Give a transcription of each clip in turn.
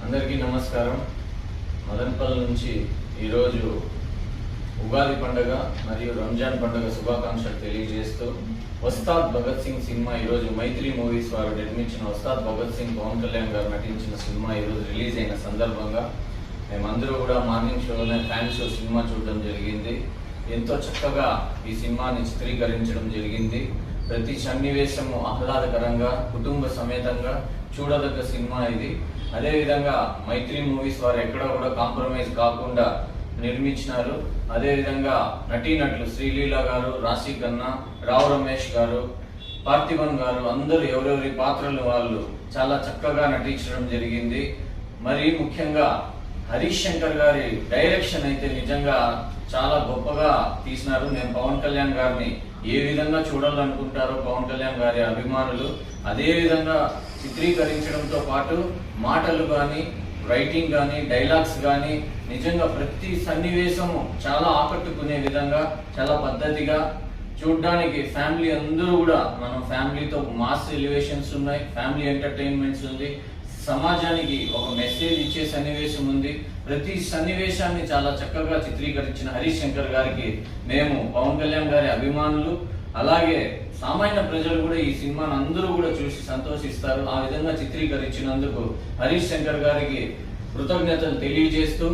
అందరికీ నమస్కారం. మదనపల్లి నుంచి ఈరోజు ఉగాది పండుగ మరియు రంజాన్ పండుగ శుభాకాంక్షలు తెలియజేస్తూ ఉస్తాద్ భగత్ సింగ్ సినిమా ఈరోజు మైత్రి మూవీస్ వారు నిర్మించిన ఉస్తాద్ భగత్ సింగ్ పవన్ కళ్యాణ్ గారు నటించిన సినిమా ఈరోజు రిలీజ్ అయిన సందర్భంగా మేమందరూ కూడా మార్నింగ్ షోలోనే ఫ్యాన్ షో సినిమా చూడడం జరిగింది. ఎంతో చక్కగా ఈ సినిమాని చిత్రీకరించడం జరిగింది. ప్రతి సన్నివేశము ఆహ్లాదకరంగా కుటుంబ సమేతంగా చూడదగ్గ సినిమా ఇది. అదేవిధంగా మైత్రి మూవీస్ వారు ఎక్కడ కూడా కాంప్రమైజ్ కాకుండా నిర్మించినారు. అదేవిధంగా నటీనటులు శ్రీలీల గారు, రాశి ఖన్నా, రావు రమేష్ గారు, పార్థివన్ గారు అందరూ ఎవరెవరి పాత్రలు వాళ్ళు చాలా చక్కగా నటించడం జరిగింది. మరి ముఖ్యంగా హరీష్ శంకర్ గారి డైరెక్షన్ అయితే నిజంగా చాలా గొప్పగా తీసినారు. నేను పవన్ కళ్యాణ్ గారిని ఏ విధంగా చూడాలనుకుంటారో పవన్ కళ్యాణ్ గారి అభిమానులు అదే విధంగా చిత్రీకరించడంతో పాటు మాటలు కానీ, రైటింగ్ కానీ, డైలాగ్స్ కానీ నిజంగా ప్రతి సన్నివేశము చాలా ఆకట్టుకునే విధంగా చాలా పద్ధతిగా చూడ్డానికి ఫ్యామిలీ అందరూ కూడా మనం ఫ్యామిలీతో మాస్ ఎలివేషన్స్ ఉన్నాయి, ఫ్యామిలీ ఎంటర్టైన్మెంట్స్ ఉంది, సమాజానికి ఒక మెసేజ్ ఇచ్చే సన్నివేశం ఉంది. ప్రతి సన్నివేశాన్ని చాలా చక్కగా చిత్రీకరించిన హరీష్ శంకర్ గారికి మేము పవన్ కళ్యాణ్ గారి అభిమానులు అలాగే సామాన్య ప్రజలు కూడా ఈ సినిమాను అందరూ కూడా చూసి సంతోషిస్తారు. ఆ విధంగా చిత్రీకరించినందుకు హరీష్ శంకర్ గారికి కృతజ్ఞతలు తెలియజేస్తూ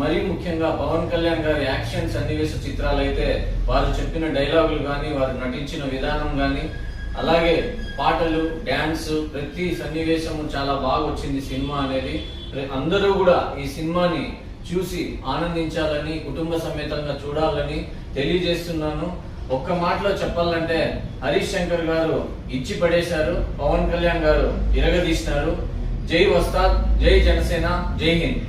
మరీ ముఖ్యంగా పవన్ కళ్యాణ్ గారి యాక్షన్ సన్నివేశ చిత్రాలు అయితే వారు చెప్పిన డైలాగులు కానీ, వారు నటించిన విధానం కానీ, అలాగే పాటలు, డ్యాన్స్ ప్రతి సన్నివేశము చాలా బాగా వచ్చింది సినిమా అనేది. అందరూ కూడా ఈ సినిమాని చూసి ఆనందించాలని, కుటుంబ సమేతంగా చూడాలని తెలియజేస్తున్నాను. ఒక్క మాటలో చెప్పాలంటే హరీష్ శంకర్ గారు ఇచ్చి పడేశారు, పవన్ కళ్యాణ్ గారు ఇరగదీసినారు. జై ఉస్తాద్, జై జనసేన, జై హింద్.